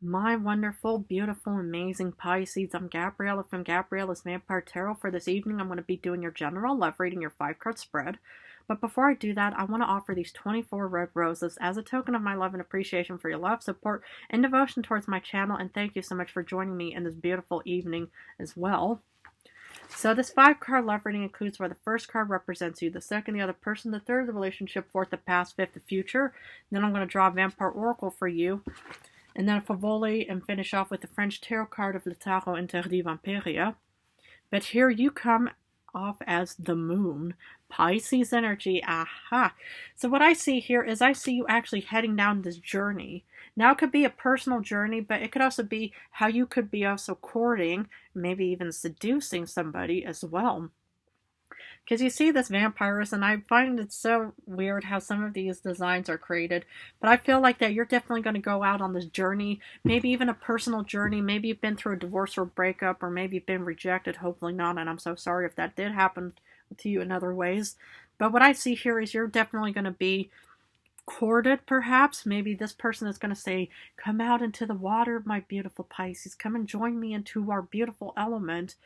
My wonderful, beautiful, amazing Pisces. I'm Gabriella from Gabriella's Vampire Tarot. For this evening, I'm going to be doing your general love reading, your 5-card spread. But before I do that, I want to offer these 24 red roses as a token of my love and appreciation for your love, support, and devotion towards my channel. And thank you so much for joining me in this beautiful evening as well. So this 5-card love reading includes where the first card represents you, the second, the other person, the third, the relationship, fourth, the past, fifth, the future. Then I'm going to draw a Vampire Oracle for you. And then a Favoli and finish off with the French tarot card of Le Tarot Interdit Vampiria. But here you come off as the moon. Pisces energy, aha. So what I see here is I see you actually heading down this journey. Now it could be a personal journey, but it could also be how you could be also courting, maybe even seducing somebody as well. Because you see this vampires, and I find it so weird how some of these designs are created. But I feel like that you're definitely going to go out on this journey, maybe even a personal journey. Maybe you've been through a divorce or breakup, or maybe you've been rejected. Hopefully not, and I'm so sorry if that did happen to you in other ways. But what I see here is you're definitely going to be courted, perhaps. Maybe this person is going to say, come out into the water, my beautiful Pisces. Come and join me into our beautiful element.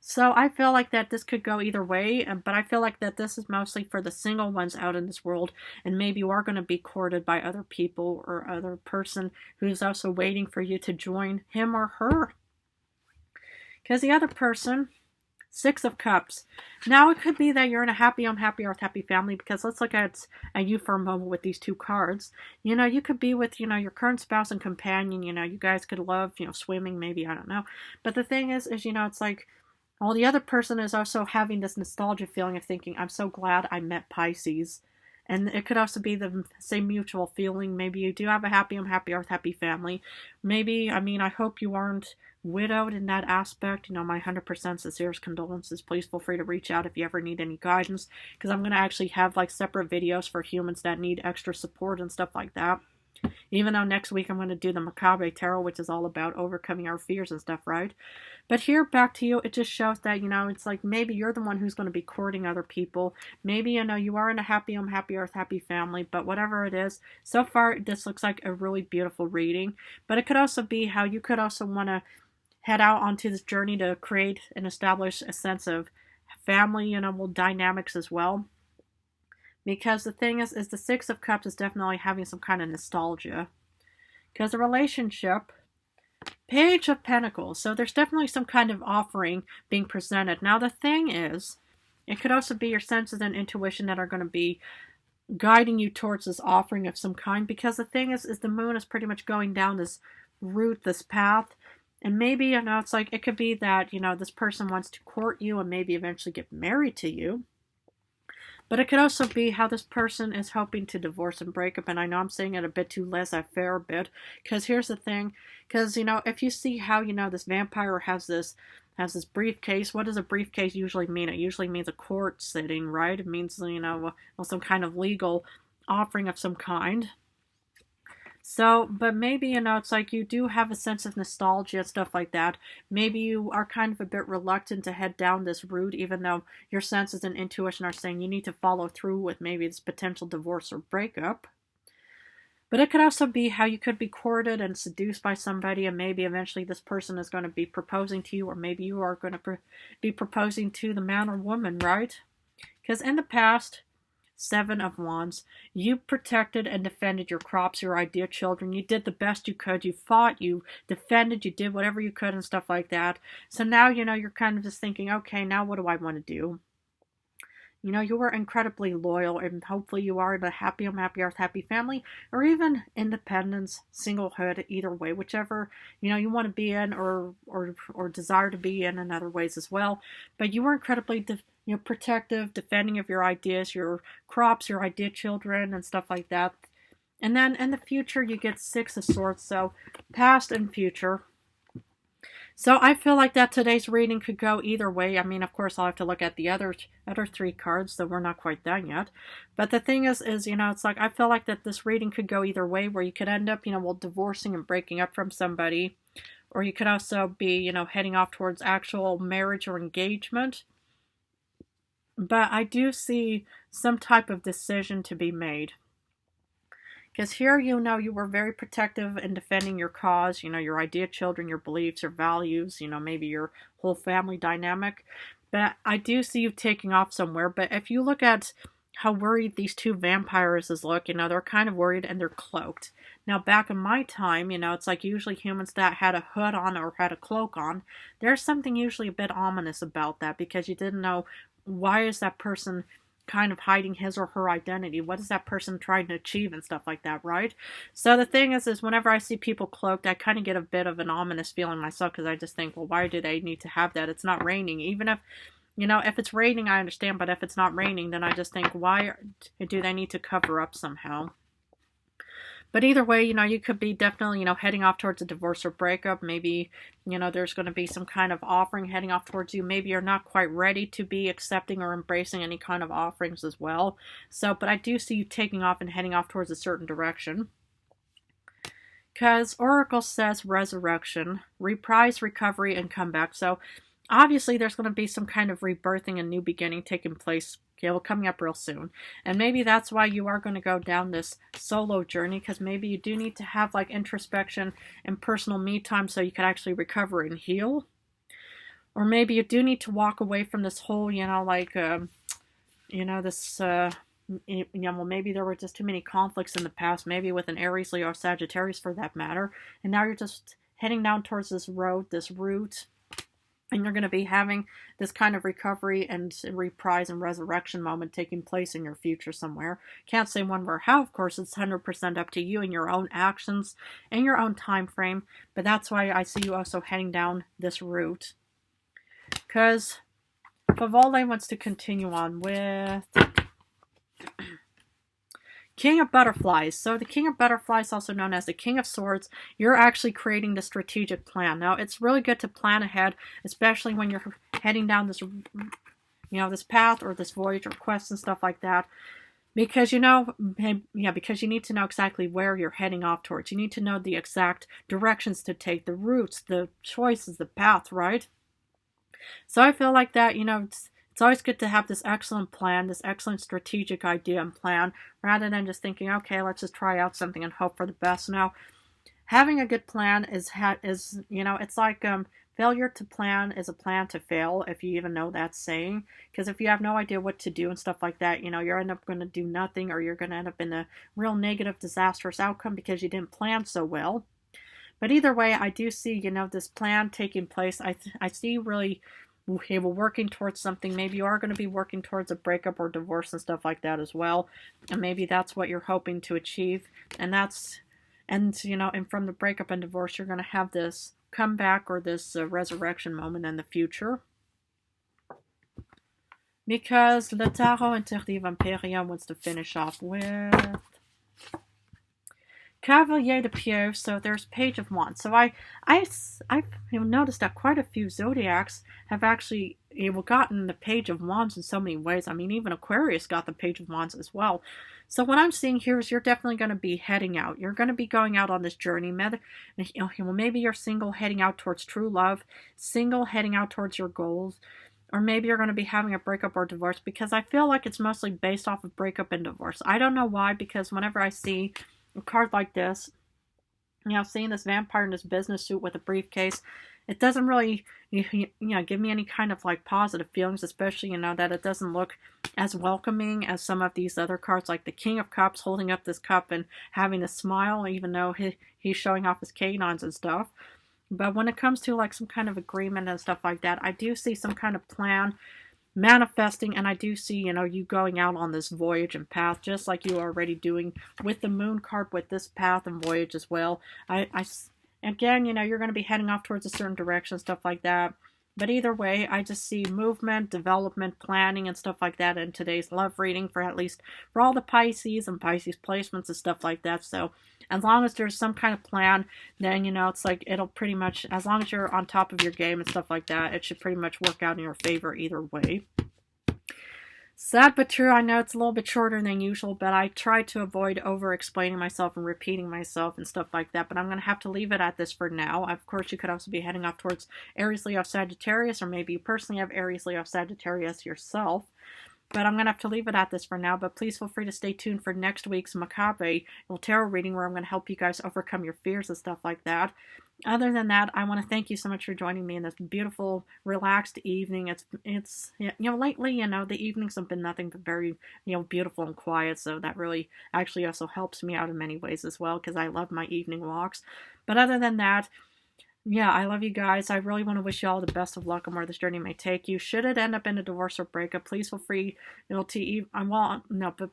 So I feel like that this could go either way, but I feel like that this is mostly for the single ones out in this world, and maybe you are going to be courted by other people or other person who's also waiting for you to join him or her. Because the other person, 6 of Cups. Now it could be that you're in a happy, unhappy, or happy family, because let's look at you for a moment with these 2 cards. You could be with, your current spouse and companion. You guys could love, swimming, maybe, I don't know. But the thing is, it's like, well, the other person is also having this nostalgia feeling of thinking, I'm so glad I met Pisces. And it could also be the same mutual feeling. Maybe you do have a happy, unhappy, or happy family. Maybe, I hope you aren't widowed in that aspect. My 100% sincerest condolences. Please feel free to reach out if you ever need any guidance. Because I'm going to actually have separate videos for humans that need extra support and stuff like that. Even though next week I'm going to do the Macabre Tarot, which is all about overcoming our fears and stuff, right? But here, back to you, it just shows that, it's like maybe you're the one who's going to be courting other people. Maybe, you are in a happy, unhappy, or happy family, but whatever it is, so far, this looks like a really beautiful reading. But it could also be how you could also want to head out onto this journey to create and establish a sense of family, dynamics as well. Because the thing is the 6 of Cups is definitely having some kind of nostalgia. Because the relationship, Page of Pentacles. So there's definitely some kind of offering being presented. Now the thing is, it could also be your senses and intuition that are going to be guiding you towards this offering of some kind. Because the thing is the moon is pretty much going down this route, this path. And maybe, it's like, it could be that, this person wants to court you and maybe eventually get married to you. But it could also be how this person is hoping to divorce and break up. And I know I'm saying it a bit too laissez-faire bit. Because here's the thing. Because, if you see how, this vampire has this briefcase. What does a briefcase usually mean? It usually means a court sitting, right? It means, some kind of legal offering of some kind. So, but maybe, it's like you do have a sense of nostalgia and stuff like that. Maybe you are kind of a bit reluctant to head down this route, even though your senses and intuition are saying you need to follow through with maybe this potential divorce or breakup. But it could also be how you could be courted and seduced by somebody, and maybe eventually this person is going to be proposing to you, or maybe you are going to be proposing to the man or woman, right? Because in the past, 7 of Wands, you protected and defended your crops, your idea children. You did the best you could. You fought, you defended, you did whatever you could and stuff like that. So now, you're kind of just thinking, okay, now what do I want to do? You were incredibly loyal, and hopefully you are in a happy, unhappy, or happy family, or even independence, singlehood, either way, whichever, you want to be in or desire to be in other ways as well. But you were incredibly protective, defending of your ideas, your crops, your idea children, and stuff like that. And then in the future, you get 6 of Swords, so past and future. So I feel like that today's reading could go either way. Of course, I'll have to look at the other 3 cards, so we're not quite done yet. But the thing is, it's like I feel like that this reading could go either way, where you could end up, divorcing and breaking up from somebody. Or you could also be, heading off towards actual marriage or engagement. But I do see some type of decision to be made. Because here, you know, you were very protective in defending your cause, you know, your idea children, your beliefs, your values, you know, maybe your whole family dynamic. But I do see you taking off somewhere. But if you look at how worried these two vampiresses look, you know, they're kind of worried and they're cloaked. Now, back in my time, you know, it's like usually humans that had a hood on or had a cloak on, there's something usually a bit ominous about that because you didn't know why is that person kind of hiding his or her identity. What is that person trying to achieve and stuff like that, right? So the thing is whenever I see people cloaked, I kind of get a bit of an ominous feeling myself because I just think, well, why do they need to have that? It's not raining. Even if, you know, if it's raining, I understand, but if it's not raining, then I just think, why do they need to cover up somehow? But either way, you know, you could be definitely, you know, heading off towards a divorce or breakup. Maybe, you know, there's going to be some kind of offering heading off towards you. Maybe you're not quite ready to be accepting or embracing any kind of offerings as well. So, but I do see you taking off and heading off towards a certain direction. Because Oracle says resurrection, reprise, recovery, and comeback. So, obviously, there's going to be some kind of rebirthing and new beginning taking place, coming up real soon. And maybe that's why you are going to go down this solo journey, because maybe you do need to have like introspection and personal me time so you can actually recover and heal. Or maybe you do need to walk away from this whole, you know, like, you know, this, you know, well, maybe there were just too many conflicts in the past, maybe with an Aries, Leo, Sagittarius for that matter. And now you're just heading down towards this road, this route. And you're going to be having this kind of recovery and reprise and resurrection moment taking place in your future somewhere. Can't say when or how, of course. It's 100% up to you and your own actions and your own time frame. But that's why I see you also heading down this route. Because Favole wants to continue on with King of Butterflies. So the King of Butterflies, also known as the King of Swords, you're actually creating the strategic plan. Now, it's really good to plan ahead, especially when you're heading down this, you know, this path or this voyage or quest and stuff like that. Because, you know, yeah, because you need to know exactly where you're heading off towards. You need to know the exact directions to take, the routes, the choices, the path, right? So I feel like that, you know, it's always good to have this excellent plan, this excellent strategic idea and plan, rather than just thinking, okay, let's just try out something and hope for the best. Now, having a good plan is you know, it's like failure to plan is a plan to fail, if you even know that saying. Because if you have no idea what to do and stuff like that, you know, you're end up going to do nothing, or you're going to end up in a real negative, disastrous outcome because you didn't plan so well. But either way, I do see, you know, this plan taking place. I see really, okay, well, working towards something. Maybe you are going to be working towards a breakup or divorce and stuff like that as well. And maybe that's what you're hoping to achieve. And that's, and, you know, and from the breakup and divorce, you're going to have this comeback or this resurrection moment in the future. Because Le Tarot Interdit Vampiria wants to finish off with Cavalier de Pieux. So there's Page of Wands. So I've noticed that quite a few zodiacs have actually gotten the Page of Wands in so many ways. I mean, even Aquarius got the Page of Wands as well. So what I'm seeing here is you're definitely going to be heading out. You're going to be going out on this journey. Maybe you're single, heading out towards true love, single, heading out towards your goals. Or maybe you're going to be having a breakup or divorce, because I feel like it's mostly based off of breakup and divorce. I don't know why, because whenever I see a card like this, you know, seeing this vampire in this business suit with a briefcase, it doesn't really, you know, give me any kind of like positive feelings, especially, you know, that it doesn't look as welcoming as some of these other cards, like the King of Cups holding up this cup and having a smile, even though he's showing off his canines and stuff. But when it comes to like some kind of agreement and stuff like that, I do see some kind of plan manifesting, and I do see, you know, you going out on this voyage and path, just like you are already doing with the Moon card, with this path and voyage as well. Again, you know, you're going to be heading off towards a certain direction, stuff like that. But either way, I just see movement, development, planning, and stuff like that in today's love reading, for at least for all the Pisces and Pisces placements and stuff like that. So as long as there's some kind of plan, then, you know, it's like it'll pretty much, as long as you're on top of your game and stuff like that, it should pretty much work out in your favor either way. Sad but true. I know it's a little bit shorter than usual, but I try to avoid over-explaining myself and repeating myself and stuff like that. But I'm going to have to leave it at this for now. Of course, you could also be heading off towards Aries, Leo, Sagittarius, or maybe you personally have Aries, Leo, Sagittarius yourself. But I'm going to have to leave it at this for now. But please feel free to stay tuned for next week's Macabre tarot reading, where I'm going to help you guys overcome your fears and stuff like that. Other than that, I want to thank you so much for joining me in this beautiful, relaxed evening. It's lately, the evenings have been nothing but very, beautiful and quiet. So that really actually also helps me out in many ways as well, because I love my evening walks. But other than that, yeah, I love you guys. I really want to wish you all the best of luck on where this journey may take you. Should it end up in a divorce or breakup, please feel free, but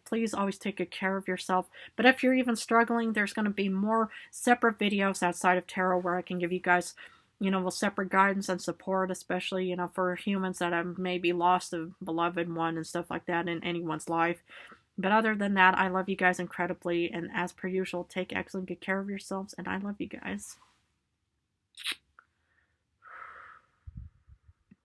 please always take good care of yourself. But if you're even struggling, there's going to be more separate videos outside of tarot where I can give you guys, separate guidance and support, especially, for humans that have maybe lost a beloved one and stuff like that in anyone's life. But other than that, I love you guys incredibly. And as per usual, take excellent good care of yourselves. And I love you guys.